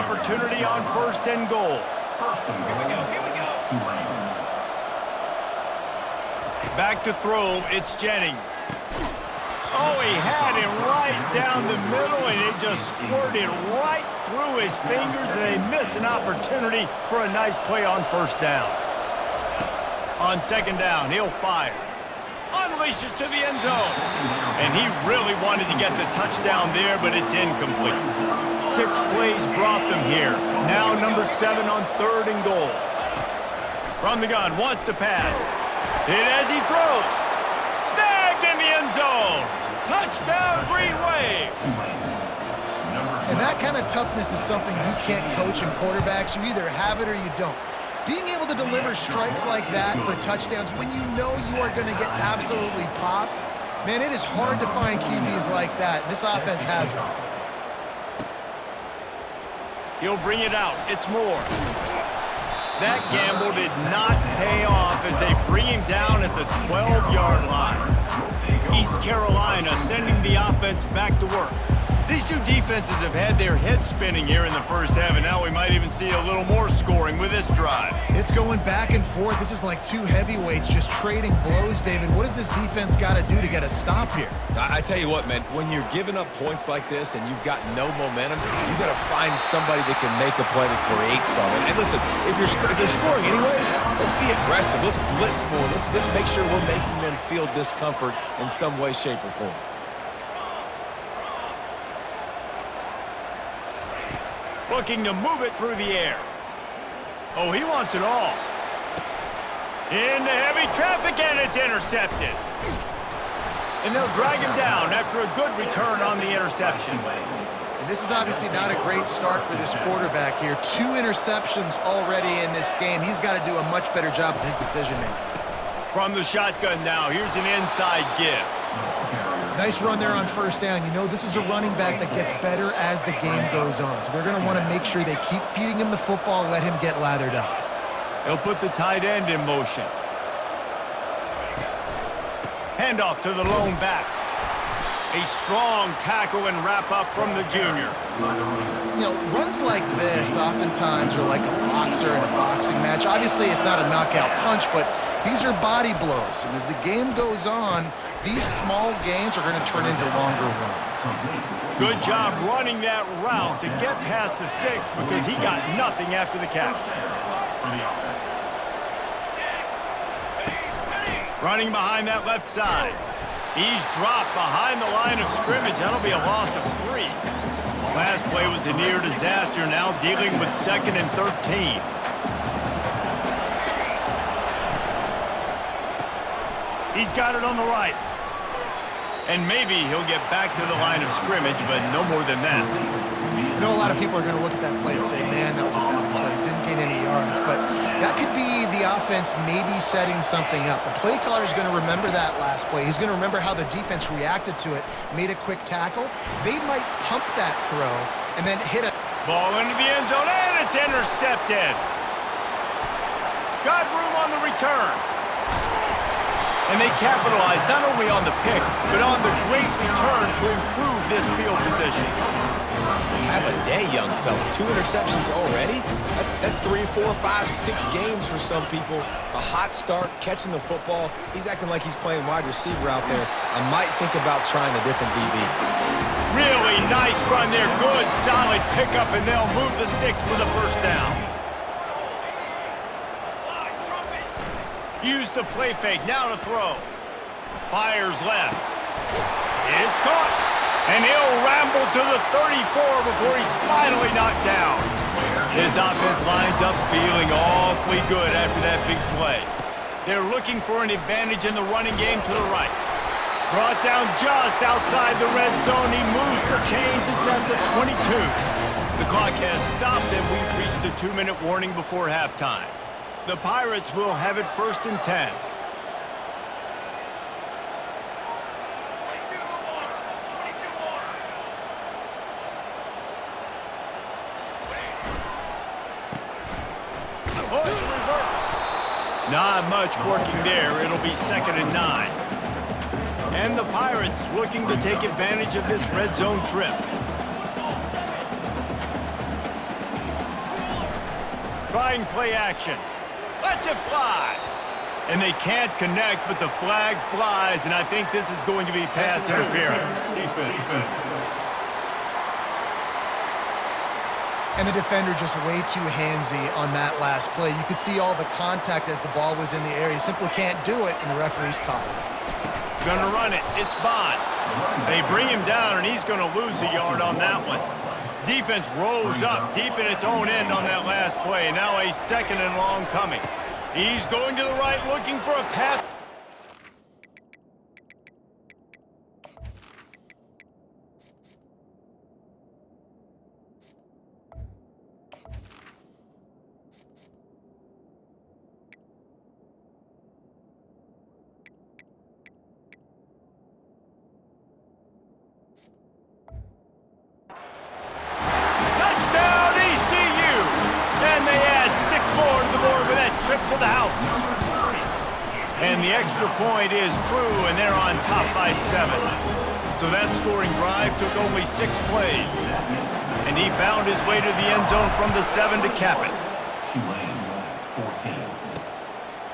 opportunity on 1st and goal. Back to throw, it's Jennings. Oh, he had him right down the middle, and it just squirted right through his fingers, and they miss an opportunity for a nice play on 1st down. On 2nd down, he'll fire. Unleashes to the end zone. And he really wanted to get the touchdown there, but it's incomplete. 6 plays brought them here. Now number 7 on 3rd and goal. From the gun, wants to pass. Hit as he throws. Snagged in the end zone. Touchdown, Green Wave. And that kind of toughness is something you can't coach in quarterbacks. You either have it or you don't. Being able to deliver strikes like that for touchdowns when you know you are going to get absolutely popped, man, it is hard to find QBs like that. This offense has one. He'll bring it out. It's Moore. That gamble did not pay off as they bring him down at the 12-yard line. East Carolina sending the offense back to work. These two defenses have had their heads spinning here in the first half, and now we might even see a little more scoring with this drive. It's going back and forth. This is like two heavyweights just trading blows, David. What does this defense got to do to get a stop here? I tell you what, man, when you're giving up points like this and you've got no momentum, you've got to find somebody that can make a play to create something. And listen, if they're scoring anyways, let's be aggressive. Let's blitz more. Let's make sure we're making them feel discomfort in some way, shape, or form. Looking to move it through the air. Oh, he wants it all. Into heavy traffic, and it's intercepted. And they'll drag him down after a good return on the interception. And this is obviously not a great start for this quarterback here. 2 interceptions already in this game. He's got to do a much better job with his decision-making. From the shotgun now, here's an inside give. Nice run there on 1st down. You know this is a running back that gets better as the game goes on. So they're going to want to make sure they keep feeding him the football, let him get lathered up. He'll put the tight end in motion. Handoff to the lone back. A strong tackle and wrap up from the junior. You know, runs like this oftentimes are like a boxer in a boxing match. Obviously, it's not a knockout punch, but these are body blows. And as the game goes on, these small gains are going to turn into longer runs. Good job running that route to get past the sticks because he got nothing after the catch. Running behind that left side. He's dropped behind the line of scrimmage. That'll be a loss of 3. Last play was a near disaster, now dealing with 2nd and 13. He's got it on the right. And maybe he'll get back to the line of scrimmage, but no more than that. I know a lot of people are going to look at that play and say, man, that was a bad play. Didn't gain any yards. But that could be the offense maybe setting something up. The play caller is going to remember that last play. He's going to remember how the defense reacted to it, made a quick tackle. They might pump that throw and then hit it. Ball into the end zone, and it's intercepted. Got room on the return. And they capitalized not only on the pick, but on the great return to improve this field position. Have a day, young fella. 2 interceptions already? That's 3, 4, 5, 6 games for some people. A hot start, catching the football. He's acting like he's playing wide receiver out there. I might think about trying a different DB. Really nice run there. Good, solid pickup, and they'll move the sticks with a 1st down. Use the play fake, now to throw. Fires left. It's caught. And he'll ramble to the 34 before he's finally knocked down. This offense lines up feeling awfully good after that big play. They're looking for an advantage in the running game to the right. Brought down just outside the red zone. He moves for change. It's at the 22. The clock has stopped, and we've reached the 2-minute warning before halftime. The Pirates will have it 1st and 10. Oh, it's reverse. Not much working there. It'll be 2nd and 9. And the Pirates looking to take advantage of this red zone trip. trying play action. Lets it fly. And they can't connect, but the flag flies, and I think this is going to be pass interference. And the defender just way too handsy on that last play. You could see all the contact as the ball was in the air. He simply can't do it, and the referee's caught it. Gonna run it. It's Bond. They bring him down, and he's gonna lose a yard on that one. Defense rolls up deep in its own end on that last play. Now a 2nd and long coming. He's going to the right, looking for a pass. Touchdown, ECU! And they add 6 more to the board with that trip to the house. And the extra point is true, and they're on top by 7. So that scoring drive took only 6 plays. And he found his way to the end zone from the 7 to cap it.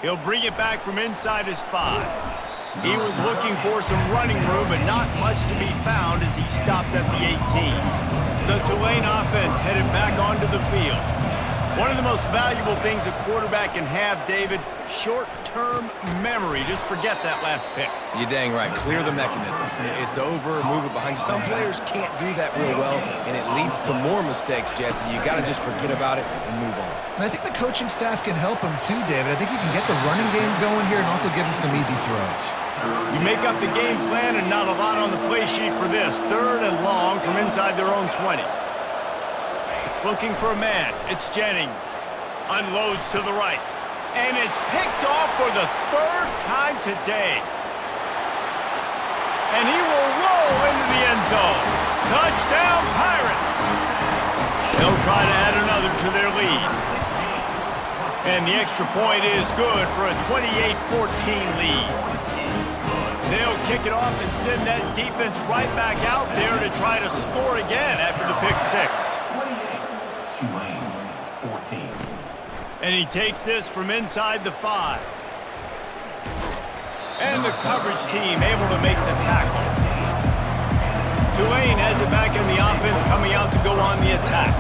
He'll bring it back from inside his 5. He was looking for some running room, but not much to be found as he stopped at the 18. The Tulane offense headed back onto the field. One of the most valuable things a quarterback can have, David, short-term memory. Just forget that last pick. You're dang right. Clear the mechanism. It's over, move it behind you. Some players can't do that real well, and it leads to more mistakes, Jesse. You got to just forget about it and move on. And I think the coaching staff can help him too, David. I think you can get the running game going here and also give him some easy throws. You make up the game plan and not a lot on the play sheet for this. 3rd and long from inside their own 20. Looking for a man. It's Jennings. Unloads to the right. And it's picked off for the 3rd time today. And he will roll into the end zone. Touchdown, Pirates! They'll try to add another to their lead. And the extra point is good for a 28-14 lead. They'll kick it off and send that defense right back out there to try to score again after the pick 6. And he takes this from inside the 5. And the coverage team able to make the tackle. Tulane has it back in the offense, coming out to go on the attack.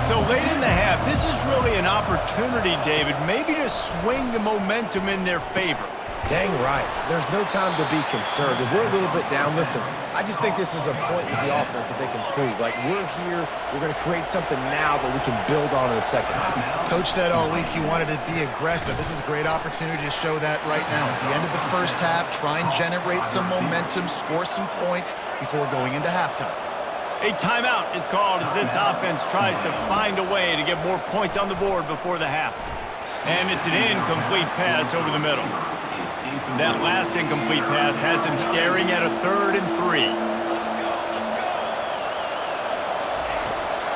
So late in the half, this is really an opportunity, David, maybe to swing the momentum in their favor. Dang right. There's no time to be concerned. If we're a little bit down, listen, I just think this is a point with the offense that they can prove. Like, we're here, we're going to create something now that we can build on in the second half. Coach said all week he wanted to be aggressive. This is a great opportunity to show that right now. At the end of the first half, try and generate some momentum, score some points before going into halftime. A timeout is called as this offense tries to find a way to get more points on the board before the half. And it's an incomplete pass over the middle. That last incomplete pass has him staring at a 3rd and 3.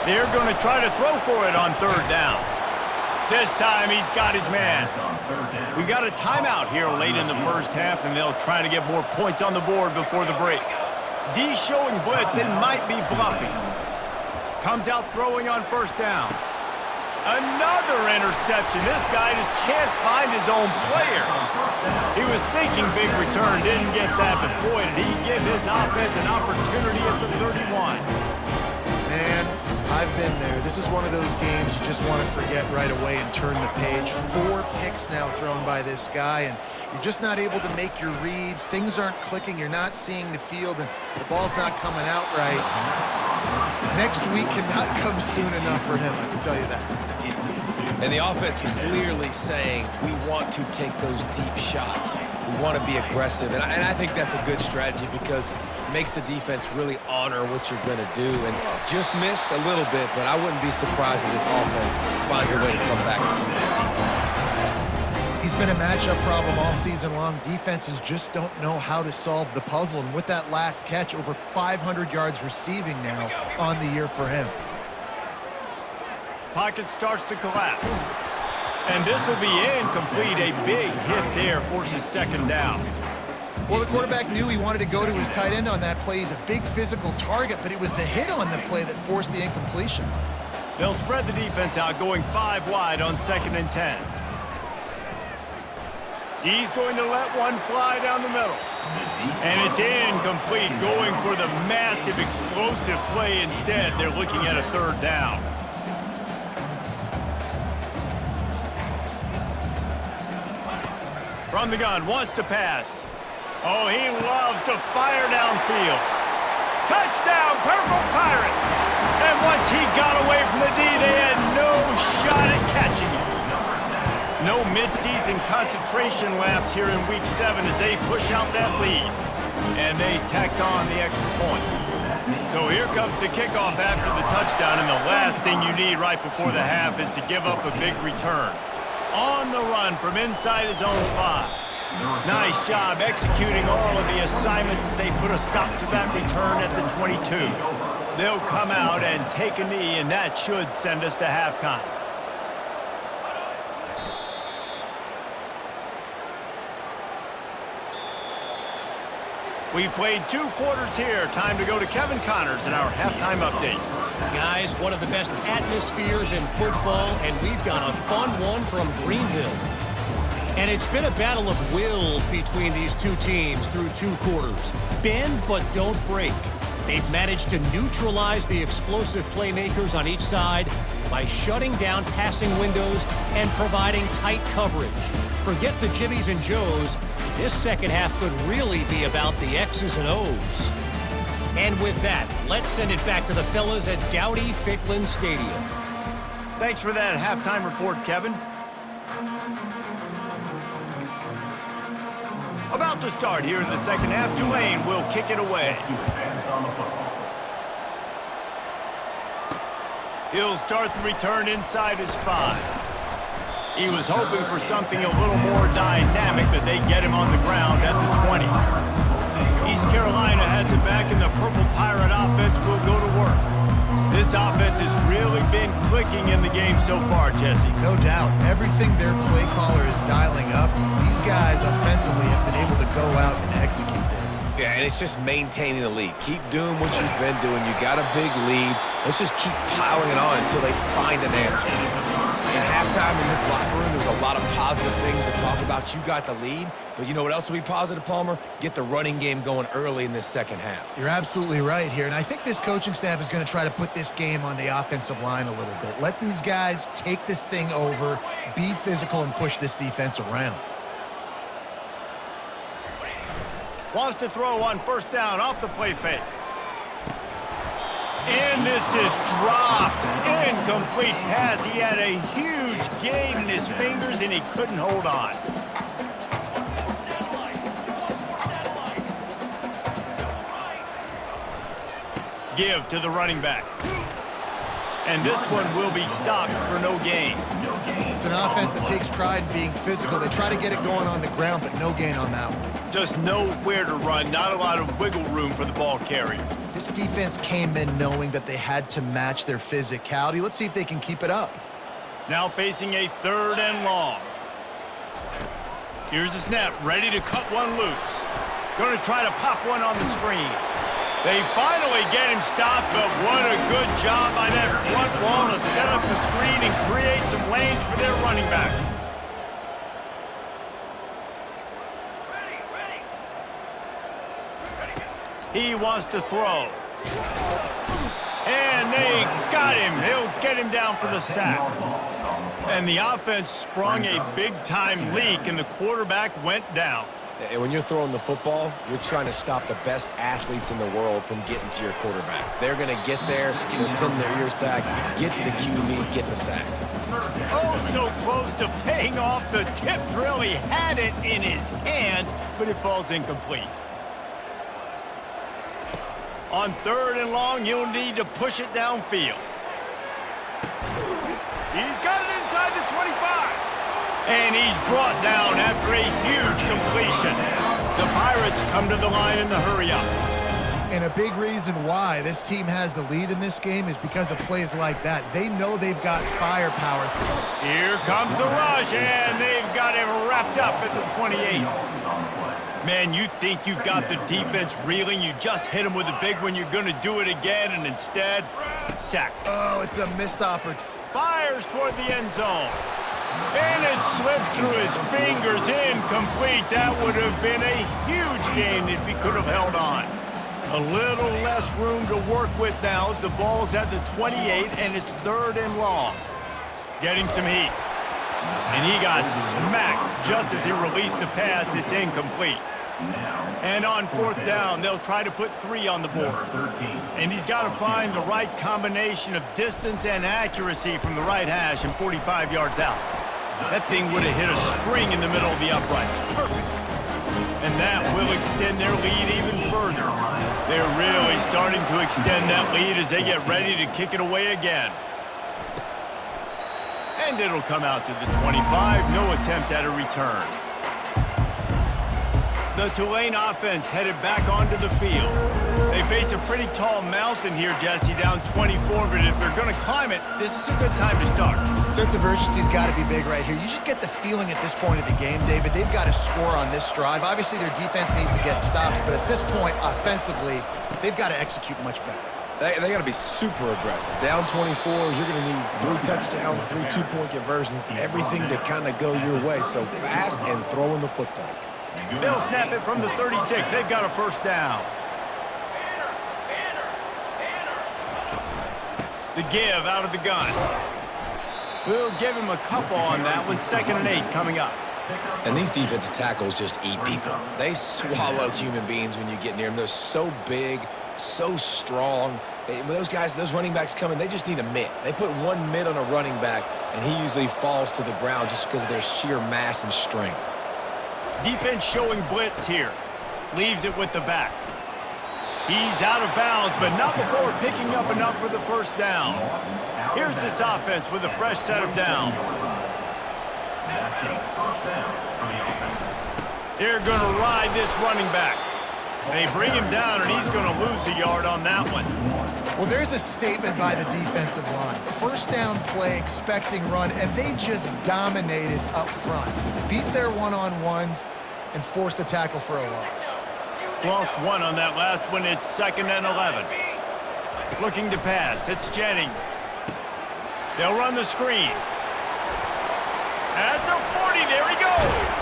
They're going to try to throw for it on 3rd down. This time he's got his man. We got a timeout here late in the first half, and they'll try to get more points on the board before the break. D showing blitz, it might be bluffing. Comes out throwing on 1st down. Another interception. This guy just can't find his own players. He was thinking big return, didn't get that, but boy, did he give his offense an opportunity at the 31. Man, I've been there. This is one of those games you just want to forget right away and turn the page. 4 picks now thrown by this guy, and you're just not able to make your reads. Things aren't clicking. You're not seeing the field, and the ball's not coming out right. Next week cannot come soon enough for him, I can tell you that. And the offense clearly saying, we want to take those deep shots. We want to be aggressive. And I think that's a good strategy because it makes the defense really honor what you're going to do. And just missed a little bit, but I wouldn't be surprised if this offense finds a way to come back to some of that deep balls. He's been a matchup problem all season long. Defenses just don't know how to solve the puzzle. And with that last catch, over 500 yards receiving now on the year for him. Pocket starts to collapse. And this will be incomplete. A big hit there forces 2nd down. Well, the quarterback knew he wanted to go to his tight end on that play. He's a big physical target, but it was the hit on the play that forced the incompletion. They'll spread the defense out, going 5 wide on 2nd and 10. He's going to let one fly down the middle. And it's incomplete, going for the massive explosive play instead. They're looking at a 3rd down. From the gun, wants to pass. Oh, he loves to fire downfield. Touchdown, Purple Pirates! And once he got away from the D, they had no shot at catching him. No midseason concentration lapse here in Week 7 as they push out that lead. And they tacked on the extra point. So here comes the kickoff after the touchdown, and the last thing you need right before the half is to give up a big return. On the run from inside his own 5. Nice job executing all of the assignments as they put a stop to that return at the 22. They'll come out and take a knee, and that should send us to halftime. We've played 2 quarters here. Time to go to Kevin Connors in our halftime update. Guys, one of the best atmospheres in football, and we've got a fun one from Greenville. And it's been a battle of wills between these 2 teams through 2 quarters. Bend but don't break. They've managed to neutralize the explosive playmakers on each side by shutting down passing windows and providing tight coverage. Forget the Jimmies and Joes. This second half could really be about the X's and O's. And with that, let's send it back to the fellas at Dowdy-Ficklin Stadium. Thanks for that halftime report, Kevin. About to start here in the second half, Tulane will kick it away. He'll start the return inside his 5. He was hoping for something a little more dynamic, but they get him on the ground at the 20. East Carolina has it back, and the Purple Pirate offense will go to work. This offense has really been clicking in the game so far, Jesse. No doubt. Everything their play caller is dialing up, these guys offensively have been able to go out and execute it. Yeah, and it's just maintaining the lead. Keep doing what you've been doing. You got a big lead. Let's just keep piling it on until they find an answer. In halftime in this locker room, there's a lot of positive things to talk about. You got the lead, but you know what else will be positive, Palmer? Get the running game going early in this second half. You're absolutely right here, and I think this coaching staff is going to try to put this game on the offensive line a little bit. Let these guys take this thing over, be physical, and push this defense around. Wants to throw on 1st down off the play fake. And this is dropped. Incomplete pass. He had a huge gain in his fingers, and he couldn't hold on. Give to the running back. And this one will be stopped for no gain. It's an offense that takes pride in being physical. They try to get it going on the ground, but no gain on that one. Just nowhere to run. Not a lot of wiggle room for the ball carrier. This defense came in knowing that they had to match their physicality. Let's see if they can keep it up. Now facing a 3rd and long. Here's the snap, ready to cut one loose. Going to try to pop one on the screen. They finally get him stopped, but what a good job by that front wall to set up the screen and create some lanes for their running back. He wants to throw. And they got him. He'll get him down for the sack. And the offense sprung a big-time leak, and the quarterback went down. And when you're throwing the football, you're trying to stop the best athletes in the world from getting to your quarterback. They're going to get there, they'll pin their ears back, get to the QB, get the sack. Oh, so close to paying off. The tip drill. He had it in his hands, but it falls incomplete. On 3rd and long, you'll need to push it downfield. He's got it inside the 25. And he's brought down after a huge completion. The Pirates come to the line in the hurry-up. And a big reason why this team has the lead in this game is because of plays like that. They know they've got firepower. Here comes the rush, and they've got him wrapped up at the 28. Man, you think you've got the defense reeling. You just hit him with a big one. You're going to do it again, and instead, sack. Oh, it's a missed opportunity. Fires toward the end zone. And it slips through his fingers, incomplete. That would have been a huge gain if he could have held on. A little less room to work with now as the ball's at the 28, and it's 3rd and long. Getting some heat. And he got smacked just as he released the pass. It's incomplete. And on 4th down, they'll try to put 3 on the board. And he's got to find the right combination of distance and accuracy from the right hash and 45 yards out. That thing would have hit a string in the middle of the uprights. Perfect. And that will extend their lead even further. They're really starting to extend that lead as they get ready to kick it away again. And it'll come out to the 25. No attempt at a return. The Tulane offense headed back onto the field. They face a pretty tall mountain here, Jesse, down 24, but if they're going to climb it, this is a good time to start. Sense of urgency's got to be big right here. You just get the feeling at this point of the game, David, they've got to score on this drive. Obviously, their defense needs to get stops, but at this point, offensively, they've got to execute much better. They got to be super aggressive. Down 24, you're going to need 3 touchdowns, 3 two-point conversions, everything to kind of go your way. So fast and throwing the football. They'll snap it from the 36. They've got a 1st down. The give out of the gun. We'll give him a couple on that one. 2nd and 8 coming up. And these defensive tackles just eat people. They swallow human beings when you get near them. They're so big, so strong. When those guys, those running backs come in, they just need a mitt. They put 1 mitt on a running back, and he usually falls to the ground just because of their sheer mass and strength. Defense showing blitz here. Leaves it with the back. He's out of bounds, but not before picking up enough for the 1st down. Here's this offense with a fresh set of downs. They're going to ride this running back. They bring him down, and he's going to lose a yard on that one. Well, there's a statement by the defensive line. 1st down play, expecting run, and they just dominated up front. Beat their one-on-ones and forced a tackle for a loss. Lost 1 on that last one. It's 2nd and 11. Looking to pass. It's Jennings. They'll run the screen. At the 40, there he goes.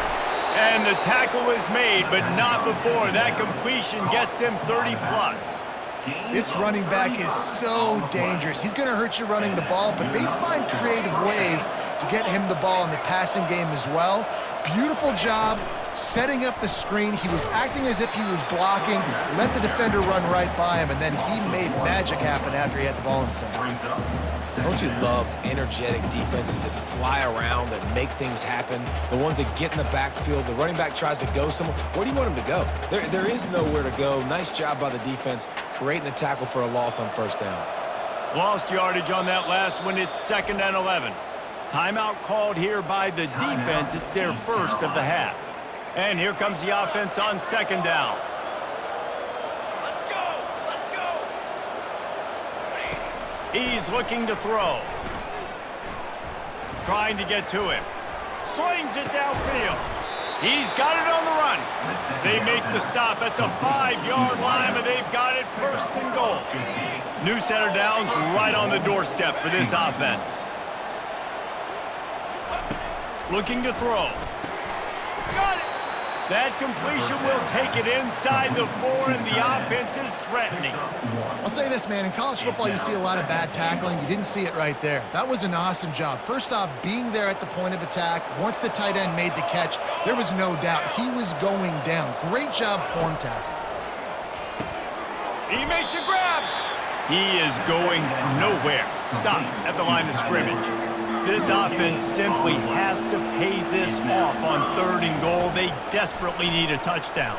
And the tackle is made, but not before. That completion gets them 30-plus. This running back is so dangerous. He's going to hurt you running the ball, but they find creative ways to get him the ball in the passing game as well. Beautiful job setting up the screen. He was acting as if he was blocking, let the defender run right by him, and then he made magic happen after he had the ball in his hands. Don't you love energetic defenses that fly around, that make things happen? The ones that get in the backfield, the running back tries to go somewhere. Where do you want him to go? There is nowhere to go. Nice job by the defense creating the tackle for a loss on 1st down. Lost yardage on that last one. It's 2nd and 11. Timeout called here by the defense. It's their 1st of the half. And here comes the offense on 2nd down. He's looking to throw. Trying to get to him. Slings it downfield. He's got it on the run. They make the stop at the 5-yard line, and they've got it 1st and goal. New set of downs right on the doorstep for this offense. Looking to throw. Got it. That completion will take it inside the 4, and the offense is threatening. I'll say this, man. In college football, you see a lot of bad tackling. You didn't see it right there. That was an awesome job. First off, being there at the point of attack. Once the tight end made the catch, there was no doubt he was going down. Great job form tackle. He makes a grab. He is going nowhere. Stop at the line of scrimmage. This offense simply has to pay this off on 3rd and goal. They desperately need a touchdown.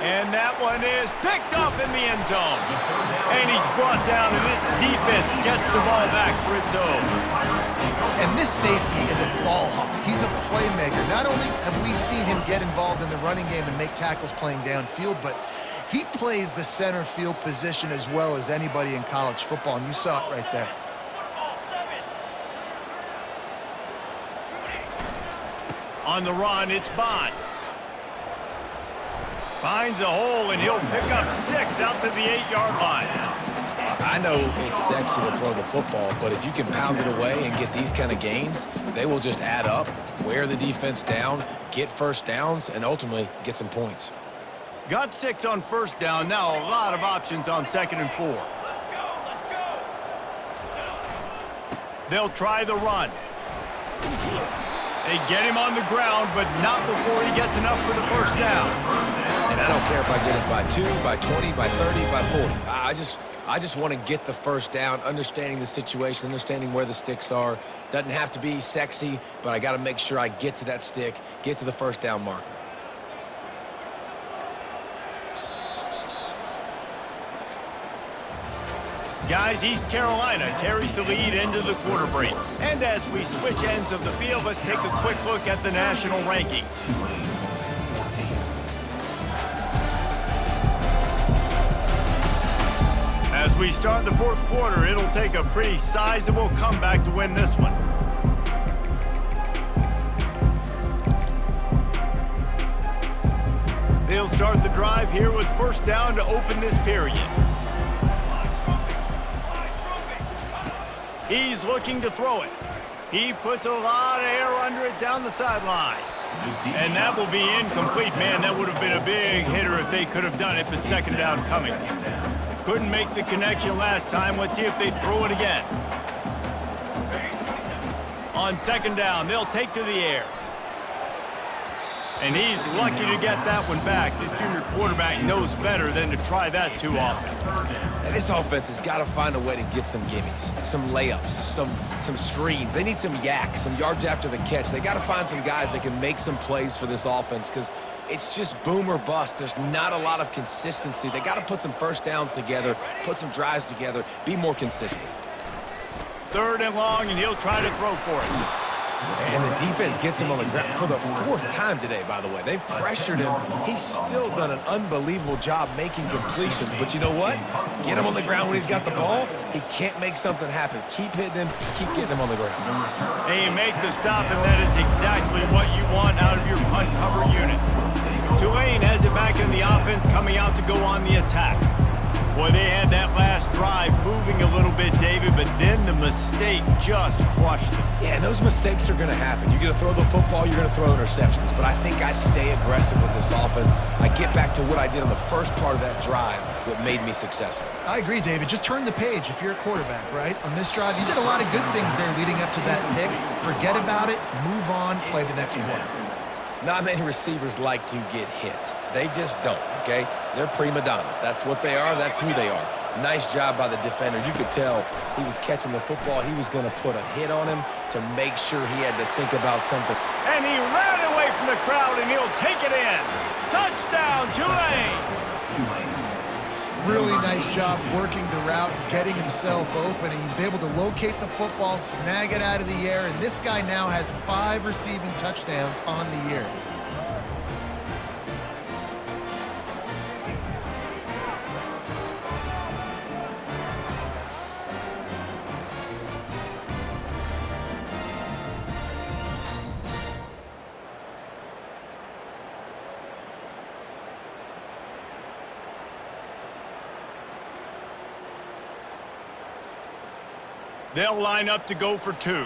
And that one is picked off in the end zone. And he's brought down, and this defense gets the ball back for its own. And this safety is a ball hawk. He's a playmaker. Not only have we seen him get involved in the running game and make tackles playing downfield, but he plays the center field position as well as anybody in college football, and you saw it right there. On the run, it's Bond. Finds a hole, and he'll pick up 6 out to the 8-yard line. I know it's sexy to throw the football, but if you can pound it away and get these kind of gains, they will just add up, wear the defense down, get first downs, and ultimately get some points. Got 6 on first down. Now a lot of options on 2nd and 4. They'll try the run. They get him on the ground, but not before he gets enough for the first down. And I don't care if I get it by 2, by 20, by 30, by 40. I just want to get the first down, understanding the situation, understanding where the sticks are. Doesn't have to be sexy, but I got to make sure I get to that stick, get to the first down marker. Guys, East Carolina carries the lead into the quarter break. And as we switch ends of the field, let's take a quick look at the national rankings. As we start the 4th quarter, it'll take a pretty sizable comeback to win this one. They'll start the drive here with first down to open this period. He's looking to throw it. He puts a lot of air under it down the sideline. And that will be incomplete. Man, that would have been a big hitter if they could have done it, but 2nd down coming. Couldn't make the connection last time. Let's see if they throw it again. On 2nd down, they'll take to the air. And he's lucky to get that one back. This junior quarterback knows better than to try that too often. And this offense has got to find a way to get some gimmies, some layups, some screens. They need some yak, some yards after the catch. They got to find some guys that can make some plays for this offense because it's just boom or bust. There's not a lot of consistency. They got to put some first downs together, put some drives together, be more consistent. 3rd and long, and he'll try to throw for it. And the defense gets him on the ground for the 4th time today, by the way. They've pressured him. He's still done an unbelievable job making completions. But you know what? Get him on the ground when he's got the ball. He can't make something happen. Keep hitting him. Keep getting him on the ground. And you make the stop, and that is exactly what you want out of your punt cover unit. Tulane has it back in the offense, coming out to go on the attack. Boy, they had that last drive moving a little bit, David, but then the mistake just crushed them. Yeah, and those mistakes are going to happen. You're going to throw the football, you're going to throw interceptions. But I think I stay aggressive with this offense. I get back to what I did on the first part of that drive that made me successful. I agree, David. Just turn the page if you're a quarterback, right? On this drive, you did a lot of good things there leading up to that pick. Forget about it, move on, play the next play. Not many receivers like to get hit. They just don't, okay? They're prima donnas. That's what they are. That's who they are. Nice job by the defender. You could tell he was catching the football. He was going to put a hit on him to make sure he had to think about something. And he ran away from the crowd, and he'll take it in. Touchdown, Tulane! Really nice job working the route, getting himself open. He was able to locate the football, snag it out of the air, and this guy now has 5 receiving touchdowns on the year. They'll line up to go for 2.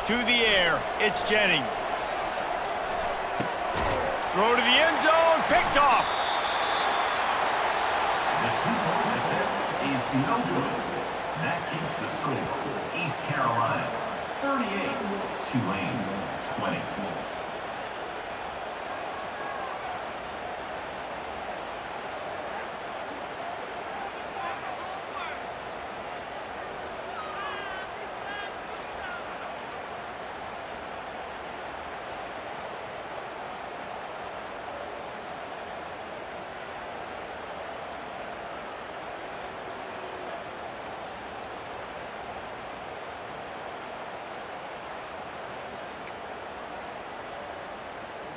To the air, it's Jennings. Throw to the end zone, picked off. The 2-point attempt is no good. That keeps the score. East Carolina 38, Tulane 20.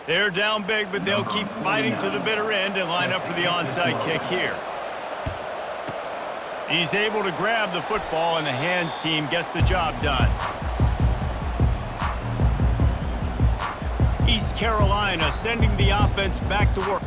They're down big, but they'll keep fighting to the bitter end and line up for the onside kick here. He's able to grab the football, and the hands team gets the job done. Carolina sending the offense back to work.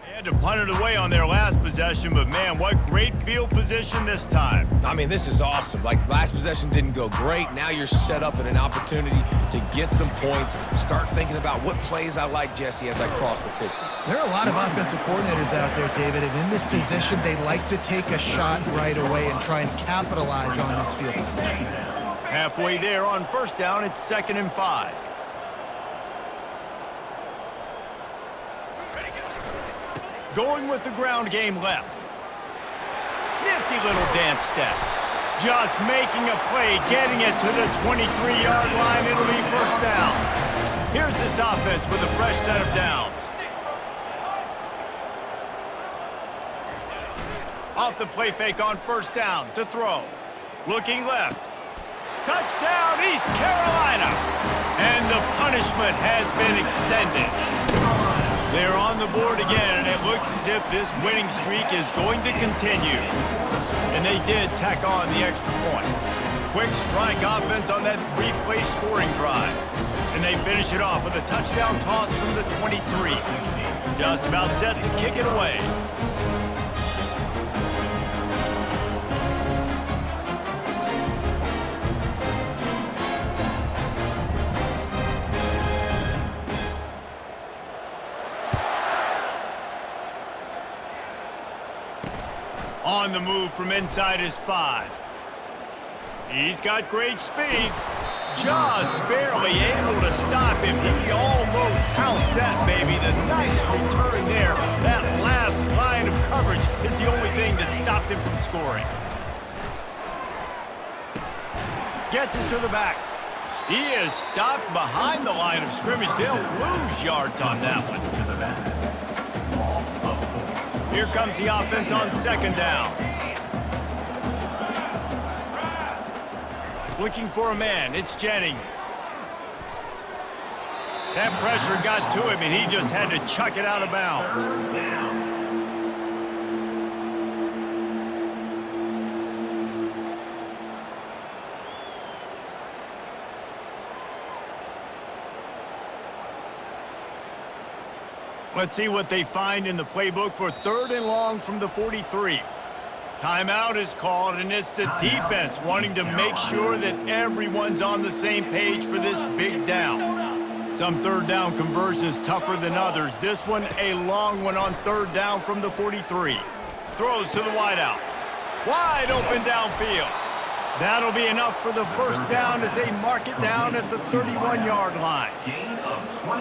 They had to punt it away on their last possession, but man, what great field position this time. I mean, this is awesome. Like, last possession didn't go great. Now you're set up in an opportunity to get some points. Start thinking about what plays I like, Jesse, as I cross the 50. There are a lot of offensive coordinators out there, David, and in this position, they like to take a shot right away and try and capitalize on this field position. Halfway there on first down, it's 2nd and 5. Going with the ground game left. Nifty little dance step. Just making a play, getting it to the 23-yard line. It'll be first down. Here's this offense with a fresh set of downs. Off the play fake on first down to throw. Looking left. Touchdown, East Carolina. And the punishment has been extended. They're on the board again, and it looks as if this winning streak is going to continue. And they did tack on the extra point. Quick strike offense on that 3-play scoring drive. And they finish it off with a touchdown toss from the 23. Just about set to kick it away. On the move from inside his 5. He's got great speed. Just barely able to stop him. He almost housed that baby. The nice return there. That last line of coverage is the only thing that stopped him from scoring. Gets it to the back. He is stopped behind the line of scrimmage. They'll lose yards on that one. Here comes the offense on 2nd down. Looking for a man, it's Jennings. That pressure got to him, and he just had to chuck it out of bounds. Let's see what they find in the playbook for 3rd and long from the 43. Timeout is called, and it's the defense wanting to make sure that everyone's on the same page for this big down. Some 3rd down conversions tougher than others. This one a long one on 3rd down from the 43. Throws to the wideout. Wide open downfield. That'll be enough for the first down as they mark it down at the 31-yard line.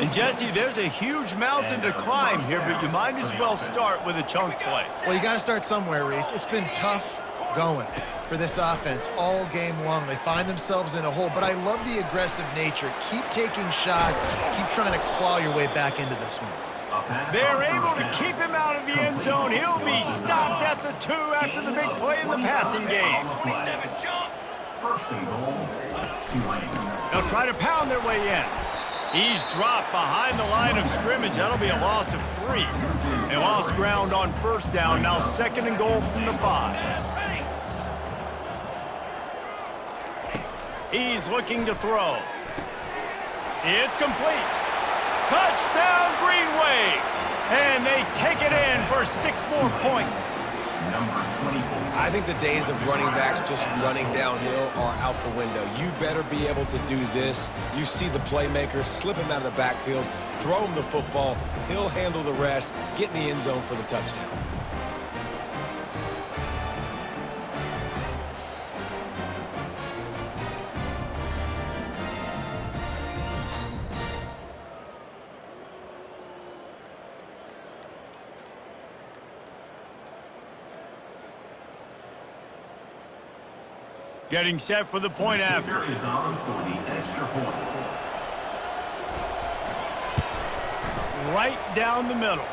And Jesse, there's a huge mountain to climb here, but you might as well start with a chunk play. Well, you got to start somewhere, Reese. It's been tough going for this offense all game long. They find themselves in a hole, but I love the aggressive nature. Keep taking shots. Keep trying to claw your way back into this one. They're able to keep him out of the end zone. He'll be stopped at the 2 after the big play in the passing game. They'll try to pound their way in. He's dropped behind the line of scrimmage. That'll be a loss of 3. They lost ground on first down. Now 2nd and goal from the 5. He's looking to throw. It's complete. Touchdown, Green Wave. And they take it in for 6 more points. I think the days of running backs just running downhill are out the window. You better be able to do this. You see the playmaker, slip him out of the backfield, throw him the football. He'll handle the rest, get in the end zone for the touchdown. Getting set for the point after. Is on for the extra point. Right down the middle.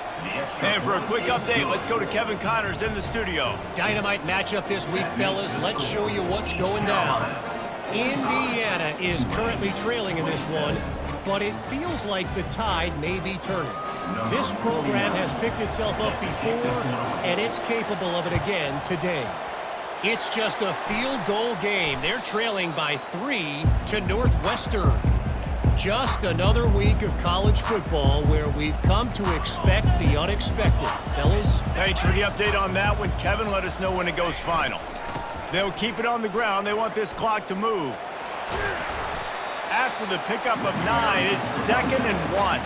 And for a quick update, let's go to Kevin Connors in the studio. Dynamite matchup this week, fellas. Let's show you what's going down. Indiana is currently trailing in this one, but it feels like the tide may be turning. This program has picked itself up before, and it's capable of it again today. It's just a field goal game. They're trailing by 3 to Northwestern. Just another week of college football where we've come to expect the unexpected. Fellas? Thanks for the update on that one, Kevin. Let us know when it goes final. They'll keep it on the ground. They want this clock to move. After the pickup of 9, it's 2nd and 1.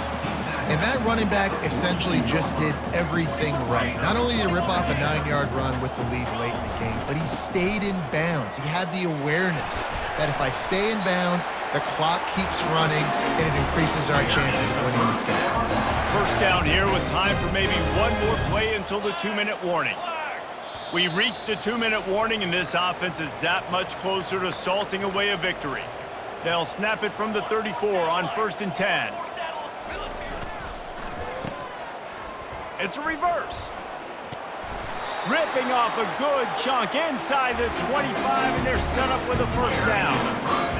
And that running back essentially just did everything right. Not only did he rip off a 9-yard run with the lead late in the game, but he stayed in bounds. He had the awareness that if I stay in bounds, the clock keeps running, and it increases our chances of winning this game. First down here with time for maybe one more play until the 2-minute warning. We've reached the 2-minute warning, and this offense is that much closer to salting away a victory. They'll snap it from the 34 on 1st and 10. It's a reverse. Ripping off a good chunk inside the 25, and they're set up with a first down.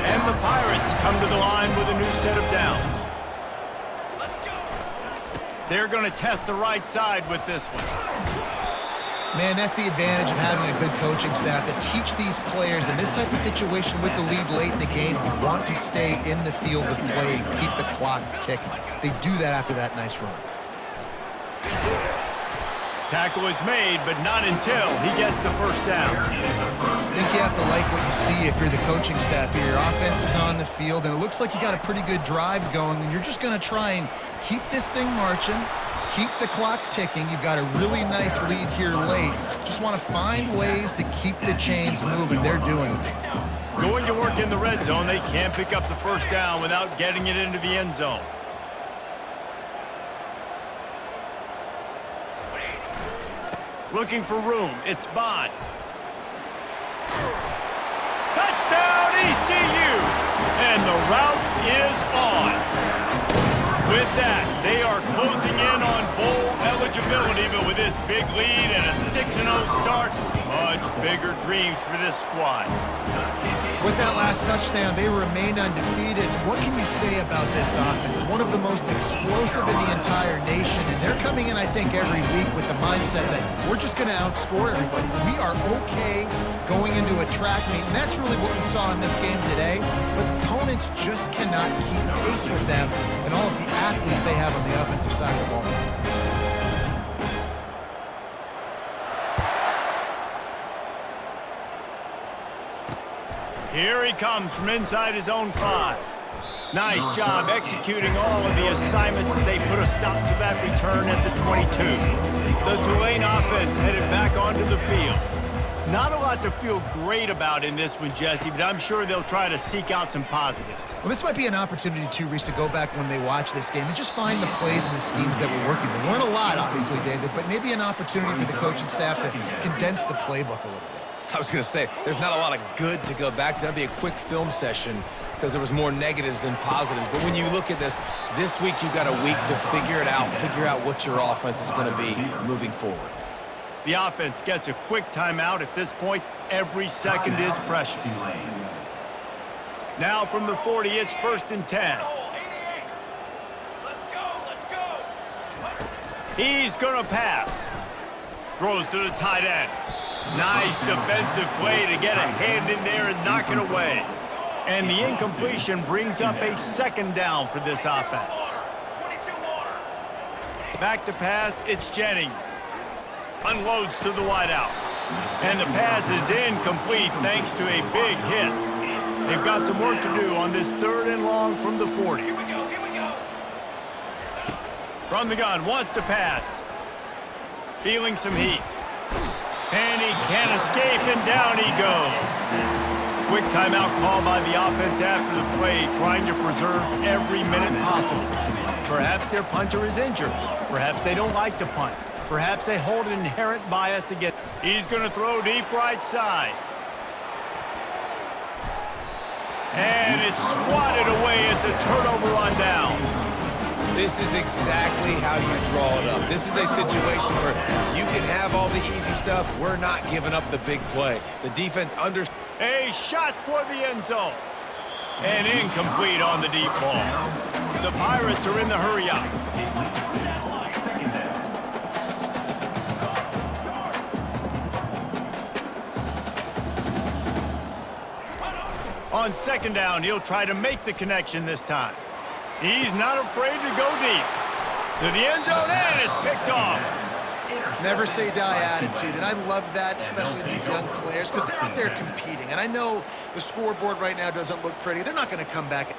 And the Pirates come to the line with a new set of downs. They're going to test the right side with this one. Man, that's the advantage of having a good coaching staff that teach these players in this type of situation with the lead late in the game. You want to stay in the field of play and keep the clock ticking. They do that after that nice run. Tackle is made, but not until he gets the first down. I think you have to like what you see if you're the coaching staff here. Your offense is on the field, and it looks like you got a pretty good drive going, and you're just going to try and keep this thing marching, keep the clock ticking. You've got a really nice lead here late. Just want to find ways to keep the chains moving. They're doing it. Going to work in the red zone, they can't pick up the first down without getting it into the end zone. Looking for room. It's Bond. Touchdown, ECU! And the route is on. With that, they are closing in on bowl eligibility, but with this big lead and a 6-0 start, much bigger dreams for this squad. With that last touchdown, they remain undefeated. What can you say about this offense? One of the most explosive in the entire nation, and they're coming in, I think, every week with the mindset that we're just going to outscore everybody. We are okay going into a track meet, and that's really what we saw in this game today. But opponents just cannot keep pace with them and all of the athletes they have on the offensive side of the ball. Here he comes from inside his own 5. Nice job executing all of the assignments as they put a stop to that return at the 22. The Tulane offense headed back onto the field. Not a lot to feel great about in this one, Jesse, but I'm sure they'll try to seek out some positives. Well, this might be an opportunity, too, Reese, to go back when they watch this game and just find the plays and the schemes that were working. There weren't a lot, obviously, David, but maybe an opportunity for the coaching staff to condense the playbook a little bit. I was going to say, there's not a lot of good to go back to. That'd be a quick film session because there was more negatives than positives. But when you look at this week you've got a week to figure it out, figure out what your offense is going to be moving forward. The offense gets a quick timeout. At this point, every second is precious. Now from the 40, it's 1st and 10. He's going to pass. Throws to the tight end. Nice defensive play to get a hand in there and knock it away. And the incompletion brings up a 2nd down for this offense. Back to pass, it's Jennings. Unloads to the wideout. And the pass is incomplete thanks to a big hit. They've got some work to do on this 3rd and long from the 40. From the gun, wants to pass. Feeling some heat. And he can't escape, and down he goes. Quick timeout call by the offense after the play, trying to preserve every minute possible. Perhaps their punter is injured. Perhaps they don't like to punt. Perhaps they hold an inherent bias against. He's going to throw deep right side. And it's swatted away. It's a turnover on downs. This is exactly how you draw it up. This is a situation where you can have all the easy stuff. We're not giving up the big play. The defense under. A shot toward the end zone. And incomplete on the deep ball. The Pirates are in the hurry-up. On 2nd down, he'll try to make the connection this time. He's not afraid to go deep. To the end zone, and it's picked off. Never say die attitude, and I love that, especially these young players, because they're out there competing. And I know the scoreboard right now doesn't look pretty. They're not going to come back.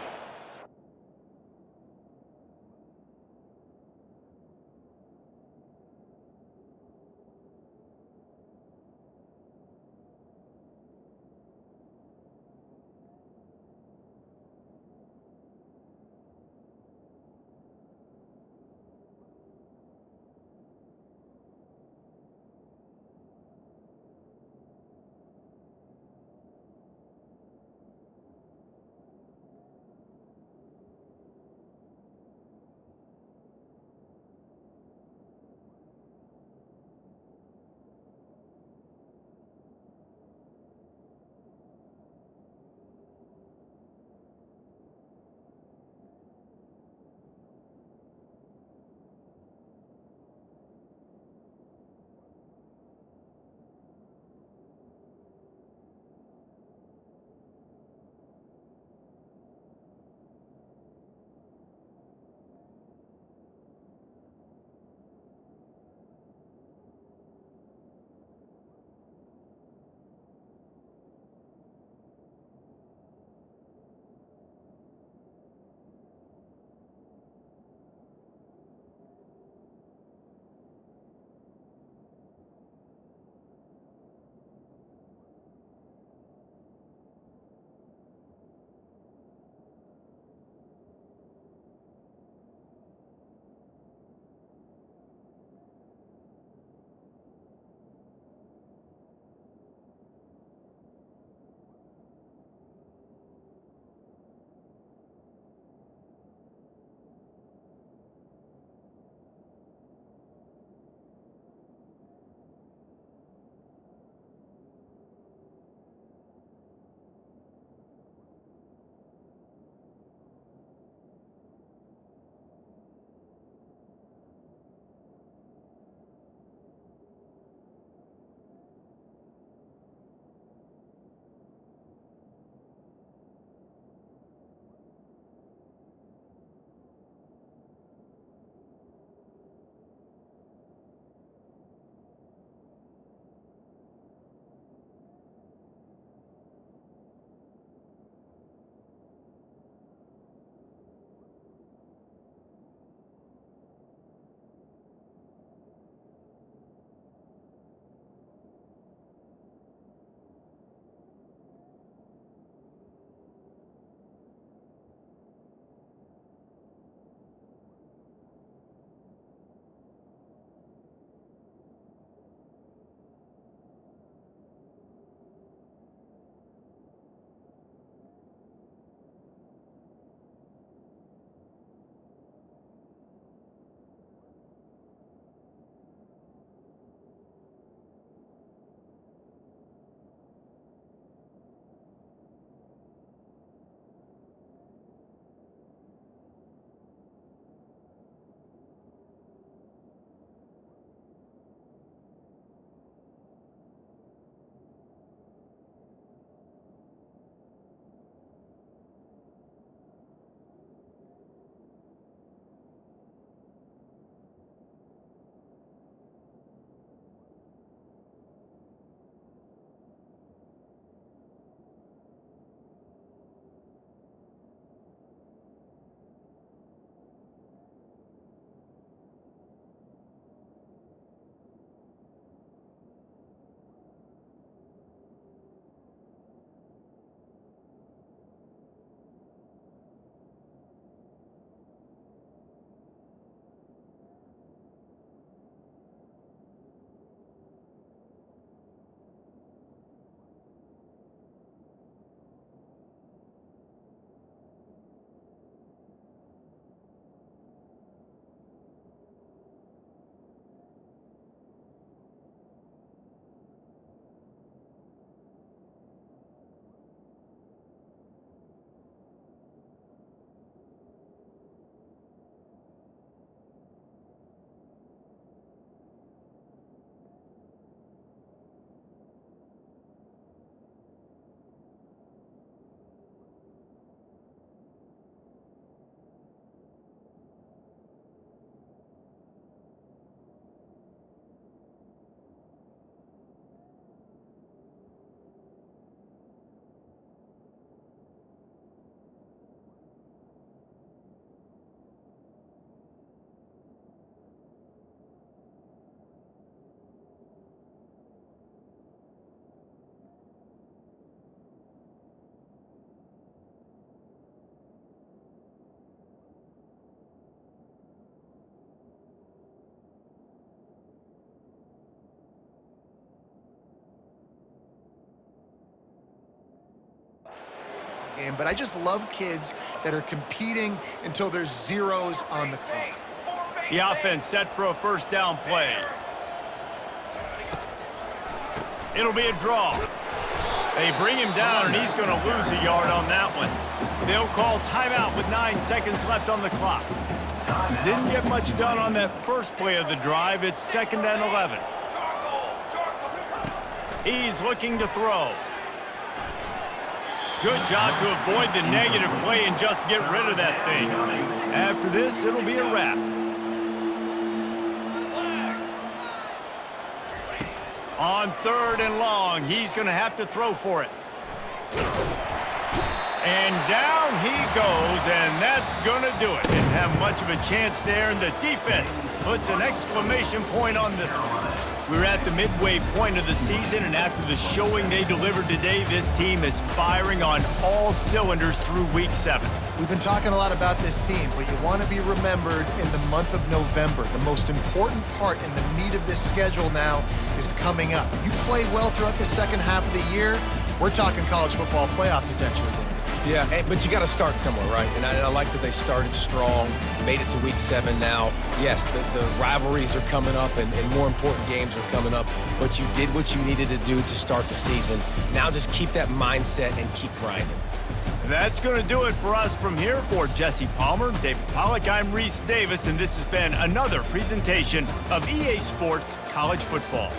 game, but I just love kids that are competing until there's zeros on the clock. The offense set for a first down play. It'll be a draw. They bring him down, and he's going to lose a yard on that one. They'll call timeout with 9 seconds left on the clock. Didn't get much done on that first play of the drive. It's 2nd and 11. He's looking to throw. Good job to avoid the negative play and just get rid of that thing. After this, it'll be a wrap. On 3rd and long, he's going to have to throw for it. And down he goes, and that's going to do it. Didn't have much of a chance there, and the defense puts an exclamation point on this one. We're at the midway point of the season, and after the showing they delivered today, this team is firing on all cylinders through Week 7. We've been talking a lot about this team, but you want to be remembered in the month of November. The most important part in the meat of this schedule now is coming up. You play well throughout the second half of the year, we're talking college football playoff potentially, Danny. Yeah, but you got to start somewhere, right? And I like that they started strong, made it to Week 7 now. Yes, the rivalries are coming up, and more important games are coming up, but you did what you needed to do to start the season. Now just keep that mindset and keep grinding. That's going to do it for us from here. For Jesse Palmer, David Pollack, I'm Reese Davis, and this has been another presentation of EA Sports College Football.